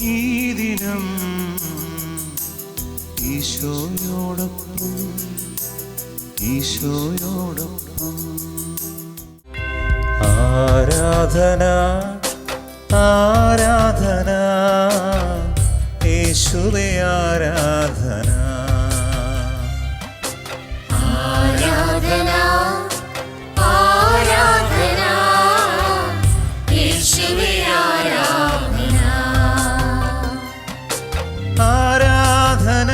ഈ ദിനം ഈശോയോടൊപ്പം ഈശോയോടൊപ്പം. ആരാധന ആരാധന യേശുവേ ആരാധന. ആരാധന ആരാധന യേശുവേ ആരാധന. ആരാധന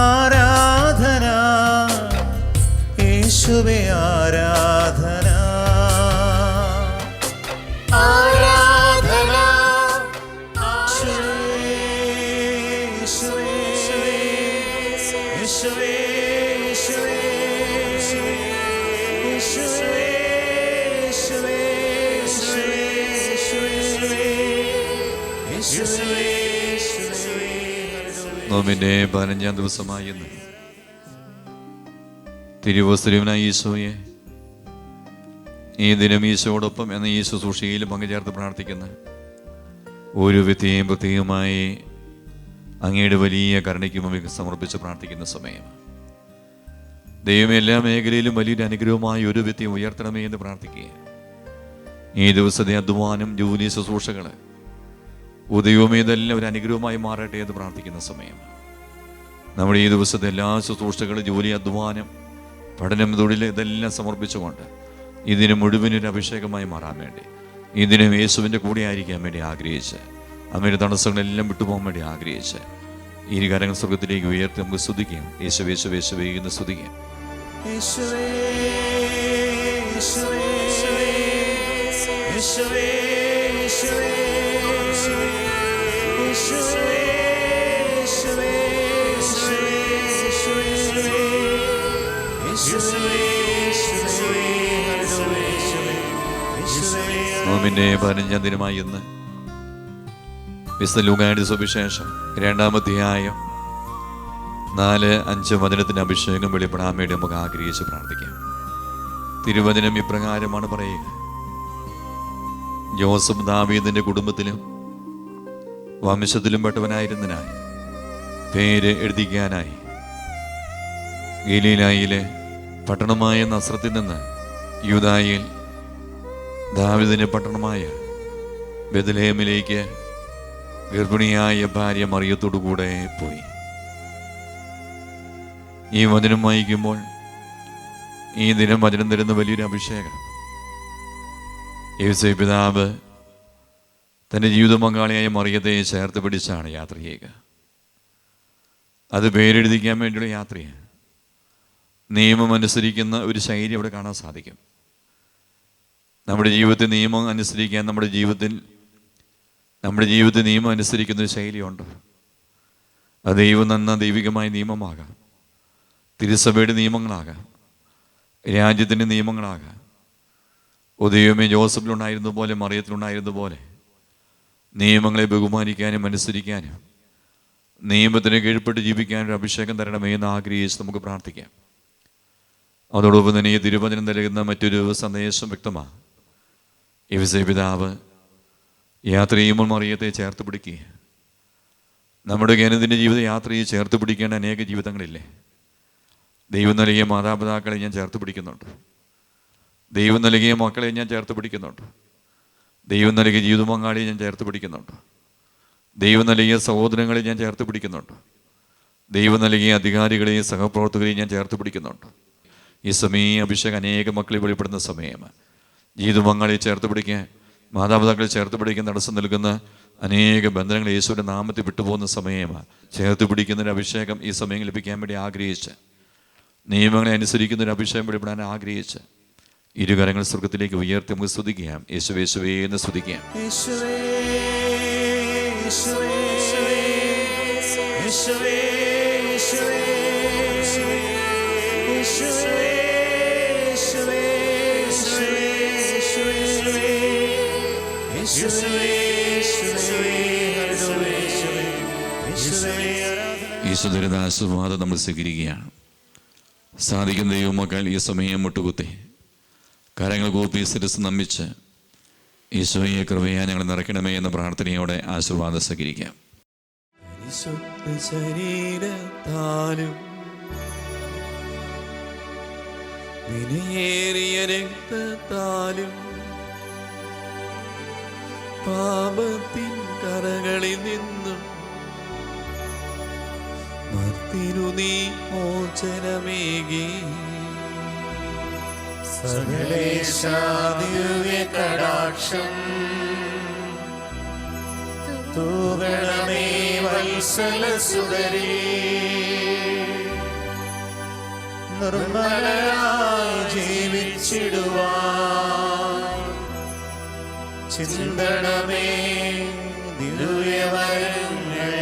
ആരാധന യേശുവേ ആരാധന. ആരാധന നോമ്പിൻ്റെ 15-ാം ദിവസമായി ഇന്ന് തിരുവോസ്തരീവനായ ഈശോയെ ഈ ദിനം ഈശോടൊപ്പം എന്ന ഈ ശുശ്രൂഷയിൽ പങ്കുചേർത്ത് പ്രാർത്ഥിക്കുന്ന ഒരു വ്യക്തിയെയും പ്രത്യേകമായി അങ്ങയുടെ വലിയ കരുണയ്ക്ക് മുമ്പിൽ സമർപ്പിച്ച് പ്രാർത്ഥിക്കുന്ന സമയം. ദൈവം എല്ലാ മേഖലയിലും വലിയൊരു അനുഗ്രഹമായി ഒരു വ്യക്തിയെ ഉയർത്തണമേ എന്ന് പ്രാർത്ഥിക്കുക. ഈ ദിവസത്തെ അധ്വാനം, ജോലി, ശുശ്രൂഷകൾ, ഉദയവും ഇതെല്ലാം ഒരു അനുഗ്രഹമായി മാറട്ടെ എന്ന് പ്രാർത്ഥിക്കുന്ന സമയം. നമ്മുടെ ഈ ദിവസത്തെ എല്ലാ ശുശ്രൂഷകളും, ജോലി, അധ്വാനം, പഠനം, തൊഴിൽ ഇതെല്ലാം സമർപ്പിച്ചുകൊണ്ട് ഇതിന് മുഴുവനൊരു അഭിഷേകമായി മാറാൻ വേണ്ടി, ഇതിനും യേശുവിൻ്റെ കൂടെ ആയിരിക്കാൻ വേണ്ടി ആഗ്രഹിച്ച്, അമ്മയുടെ തടസ്സങ്ങളെല്ലാം വിട്ടുപോകാൻ വേണ്ടി ആഗ്രഹിച്ച് ഈ കാര്യങ്ങൾ സ്വർഗത്തിലേക്ക് ഉയർത്തി നമുക്ക് സ്തുതിക്കാം. യേശുവേ യേശുവേ യേശുവേ എന്ന് സ്തുതിക്കാം. യേശുവേ യേശുവേ യേശുവേ യേശുവേ നോമ്പിൻ്റെ 15-ാം ദിനമായി ഇന്ന് വിശുദ്ധ ലൂക്കായുടെ സുവിശേഷം 2-ാം അധ്യായം 4-5 വചനത്തിൻ്റെ അഭിഷേകം വെളിപ്പെടാൻ വേണ്ടി നമുക്ക് ആഗ്രഹിച്ച് പ്രാർത്ഥിക്കാം. തിരുവചനം ഇപ്രകാരമാണ് പറയുക: ജോസഫ് ദാവീദിന്റെ കുടുംബത്തിലും വംശത്തിലും പെട്ടവനായിരുന്നതിനാൽ പേര് എഴുതിക്കാനായി ഗലീലായിലെ പട്ടണമായ നസ്രത്തിൽ നിന്ന് യൂദായിൽ ദാവീദിന്റെ പട്ടണമായ ബെത്ലഹേമിലേക്ക് ഗർഭിണിയായ ഭാര്യ മറിയത്തോടുകൂടെ പോയി. ഈ വചനം വായിക്കുമ്പോൾ ഈ ദിനം വചനം തരുന്ന വലിയൊരു അഭിഷേകം. യേശു പിതാവ് തൻ്റെ ജീവിത പങ്കാളിയായ മറിയത്തെ ചേർത്ത് പിടിച്ചാണ് യാത്ര ചെയ്യുക. അത് പേരെഴുതിക്കാൻ വേണ്ടിയുള്ള യാത്രയാണ്. നിയമം അനുസരിക്കുന്ന ഒരു ശൈലി അവിടെ കാണാൻ സാധിക്കും. നമ്മുടെ ജീവിതത്തിൽ നിയമം അനുസരിക്കാൻ, നമ്മുടെ ജീവിതത്തിൽ നിയമം അനുസരിക്കുന്ന ഒരു ശൈലിയുണ്ട്. അത് ദൈവം തന്ന ദൈവികമായ നിയമമാകാം, തിരുസഭയുടെ നിയമങ്ങളാകാം, രാജ്യത്തിൻ്റെ നിയമങ്ങളാകാം. ദൈവമേ ജോസഫിലുണ്ടായിരുന്ന പോലെ, മറിയത്തിലുണ്ടായിരുന്ന പോലെ നിയമങ്ങളെ ബഹുമാനിക്കാനും അനുസരിക്കാനും നിയമത്തിന് കീഴ്പ്പെട്ട് ജീവിക്കാനൊരു അഭിഷേകം തരണമേ എന്ന് ആഗ്രഹിച്ച് നമുക്ക് പ്രാർത്ഥിക്കാം. അതോടൊപ്പം തന്നെ ഈ തിരുവചനം നൽകുന്ന മറ്റൊരു സന്ദേശം വ്യക്തമാണ്. യേശു പിതാവ് യാത്ര ചെയ്യുമ്പോൾ മറിയത്തെ ചേർത്ത് പിടിക്കുക. നമ്മുടെ ദൈനംദിന ജീവിത യാത്രയെ ചേർത്ത് പിടിക്കേണ്ട അനേക ജീവിതങ്ങളില്ലേ? ദൈവം നൽകിയ മാതാപിതാക്കളെ ഞാൻ ചേർത്ത് പിടിക്കുന്നുണ്ട്. ദൈവം നൽകിയ മക്കളെ ഞാൻ ചേർത്ത് പിടിക്കുന്നുണ്ട്. ദൈവം നൽകിയ ജീവിത പങ്കാളിയെ ഞാൻ ചേർത്ത് പിടിക്കുന്നുണ്ട്. ദൈവം നൽകിയ സഹോദരങ്ങളെ ഞാൻ ചേർത്ത് പിടിക്കുന്നുണ്ട്. ദൈവം നൽകിയ അധികാരികളെയും സഹപ്രവർത്തകരെയും ഞാൻ ചേർത്ത് പിടിക്കുന്നുണ്ട്. ഈ സമയം അഭിഷേകം അനേക മക്കളെ വെളിപ്പെടുന്ന സമയമാണ്. ജീവിത പങ്കാളിയെ ചേർത്ത് പിടിക്കാൻ, മാതാപിതാക്കളെ ചേർത്ത് പിടിക്കാൻ തടസ്സം നൽകുന്ന അനേക ബന്ധനങ്ങൾ യേശുവിൻ്റെ നാമത്തിൽ വിട്ടുപോകുന്ന സമയമാണ്. ചേർത്ത് പിടിക്കുന്നൊരു അഭിഷേകം ഈ സമയം ലഭിക്കാൻ വേണ്ടി ആഗ്രഹിച്ച്, നിയമങ്ങളെ അനുസരിക്കുന്നൊരു അഭിഷേകം വെളിപ്പെടാൻ ആഗ്രഹിച്ച് ഇരുകരങ്ങൾ സ്വർഗത്തിലേക്ക് ഉയർത്തി നമുക്ക് സ്തുതിക്കാം. യേശുവേ യേശുവേ എന്ന് സ്തുതിക്കാം. ഈശ്വരദാസുവാദം നമ്മൾ സ്വീകരിക്കുകയാണ്. സാധിക്കുന്ന ദൈവമക്കൾ ഈ സമയം മുട്ടുകുത്തി കരങ്ങൾ കൂപ്പി ശിരസ് നമിച്ച് ഈശോയെ കൃപയാ ഞങ്ങൾ നിറയ്ക്കണമേ എന്ന പ്രാർത്ഥനയോടെ ആശീർവാദം സ്വീകരിക്കാം. പരിശുദ്ധ ശരീരത്താലും വിലയേറിയ രക്തത്താലും പാപത്തിൻ കറകളിൽ നിന്നും മർത്തിനു നീ മോചനമേകി. സകലേശാദിവ്യ കടാക്ഷം തൂകണമേ വത്സല സുതരേ. നിർമ്മലരായി ജീവിച്ചിടുവാൻ ചിന്തണമേ ദിവ്യവരങ്ങൾ.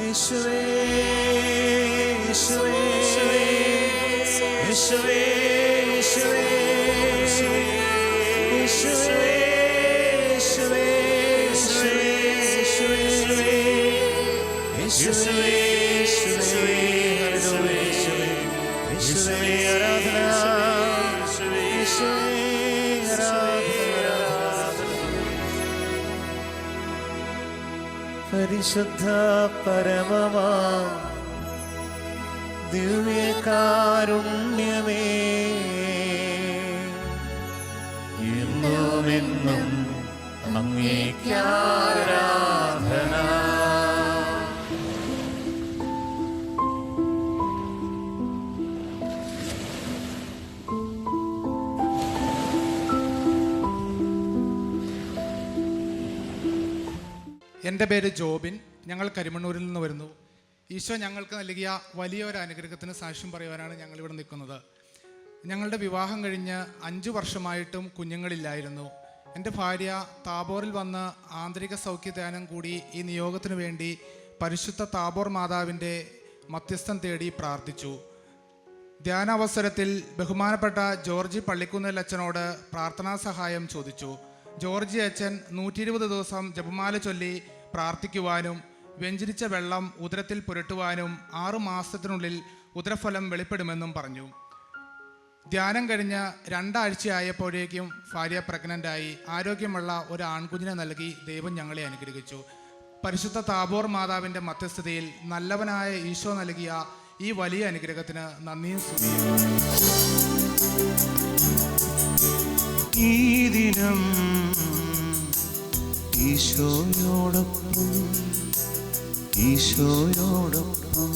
യേശുവേ യേശുവേ യേശുവേ യേശുവേ യേശുവേ യേശുവേ യേശുവേ യേശുവേ ആരാധന യേശുവേ ആരാധന. പരിശുദ്ധ പരമമാ ദിവ്യകാരുണ്യമേ എന്നുമെന്നും അങ്ങേക്കാരാധന. എൻ്റെ പേര് ജോബിൻ. ഞങ്ങൾ കരിമണ്ണൂരിൽ നിന്ന് വരുന്നു. ഈശോ ഞങ്ങൾക്ക് നൽകിയ വലിയൊരു അനുഗ്രഹത്തിന് സാക്ഷ്യം പറയുവാനാണ് ഞങ്ങളിവിടെ നിൽക്കുന്നത്. ഞങ്ങളുടെ വിവാഹം കഴിഞ്ഞ് 5 വർഷമായിട്ടും കുഞ്ഞുങ്ങളില്ലായിരുന്നു. എൻ്റെ ഭാര്യ താബോറിൽ വന്ന് ആന്തരിക സൗഖ്യധ്യാനം കൂടി ഈ നിയോഗത്തിനു വേണ്ടി പരിശുദ്ധ താബോർ മാതാവിൻ്റെ മധ്യസ്ഥം തേടി പ്രാർത്ഥിച്ചു. ധ്യാനാവസരത്തിൽ ബഹുമാനപ്പെട്ട ജോർജി പള്ളിക്കുന്നേൽ അച്ഛനോട് പ്രാർത്ഥനാ സഹായം ചോദിച്ചു. ജോർജി അച്ഛൻ 120 ദിവസം ജപമാല ചൊല്ലി പ്രാർത്ഥിക്കുവാനും വ്യഞ്ചരിച്ച വെള്ളം ഉദരത്തിൽ പുരട്ടുവാനും 6 മാസത്തിനുള്ളിൽ ഉദരഫലം വെളിപ്പെടുമെന്നും പറഞ്ഞു. ധ്യാനം കഴിഞ്ഞ് 2 ആഴ്ചയായപ്പോഴേക്കും ഭാര്യ പ്രഗ്നൻ്റായി ആരോഗ്യമുള്ള ഒരു ആൺകുഞ്ഞിനെ നൽകി ദൈവം ഞങ്ങളെ അനുഗ്രഹിച്ചു. പരിശുദ്ധ താബോർ മാതാവിൻ്റെ മധ്യസ്ഥതയിൽ നല്ലവനായ ഈശോ നൽകിയ ഈ വലിയ അനുഗ്രഹത്തിന് നന്ദിയും സ്തുതിയും. ഈ ദിനം ഈശോയോടൊപ്പം ഈശോയോടൊപ്പം